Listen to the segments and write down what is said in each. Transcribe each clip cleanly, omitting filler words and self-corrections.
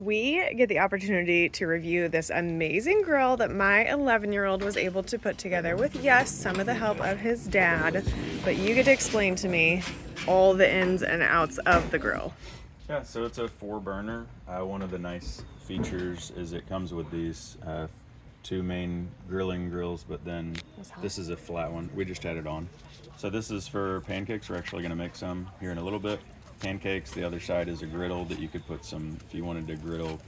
We get the opportunity to review this amazing grill that my 11-year-old was able to put together with, yes, some of the help of his dad, but you get to explain to me all the ins and outs of the grill. Yeah, so it's a 4-burner. One of the nice features is it comes with these 2 main grilling grills, but then this is a flat one. We just had it on. So this is for pancakes. We're actually going to make some here in a little bit. Pancakes. The other side is a griddle that you could put some, if you wanted to griddle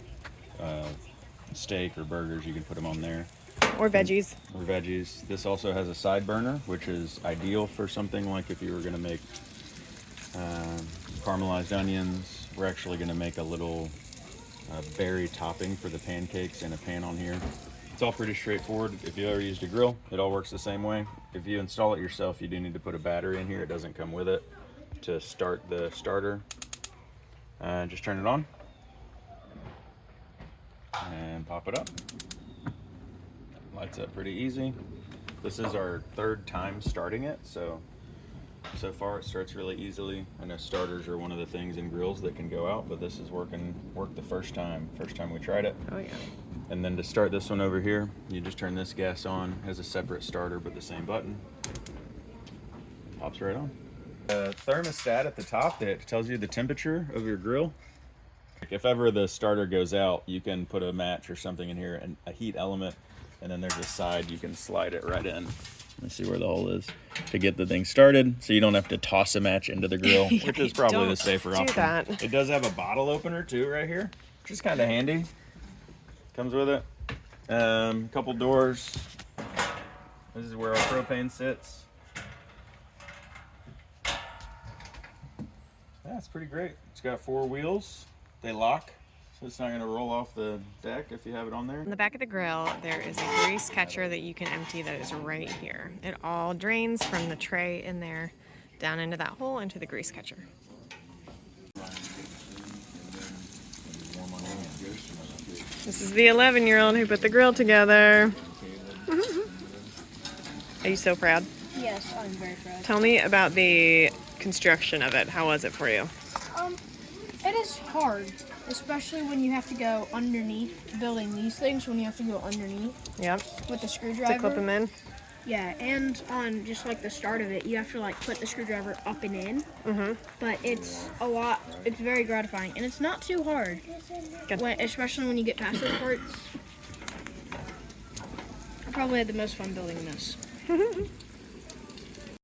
steak or burgers, you can put them on there. Or veggies. Or veggies. This also has a side burner, which is ideal for something like if you were going to make caramelized onions. We're actually going to make a little berry topping for the pancakes in a pan on here. It's all pretty straightforward. If you ever used a grill, it all works the same way. If you install it yourself, you do need to put a battery in here. It doesn't come with it. To start the starter, just turn it on and pop it up. Lights up pretty easy. This is our 3rd time starting it, so far it starts really easily. I know starters are one of the things in grills that can go out, but this is worked the first time we tried it. Oh yeah. And then to start this one over here, you just turn this gas on. It has a separate starter but the same button. Pops right on. A thermostat at the top that tells you the temperature of your grill. If ever the starter goes out, you can put a match or something in here and a heat element, and then there's a side you can slide it right in. Let's see where the hole is to get the thing started, so you don't have to toss a match into the grill, which is probably the safer option. That. It does have a bottle opener too right here, which is kind of handy. Comes with it. Couple doors. This is where our propane sits. Yeah, it's pretty great. It's got 4 wheels. They lock, so it's not going to roll off the deck if you have it on there. In the back of the grill, there is a grease catcher that you can empty that is right here. It all drains from the tray in there down into that hole into the grease catcher. This is the 11-year-old who put the grill together. Are you so proud? Yes, I'm very proud. Tell me about the construction of it. How was it for you? It is hard, especially when you have to go underneath building these things, when you have to go underneath Yep. with the screwdriver. To clip them in? Yeah, and on just like the start of it, you have to like put the screwdriver up and in. But it's it's very gratifying, and it's not too hard. Good. Especially when you get past those parts. I probably had the most fun building this.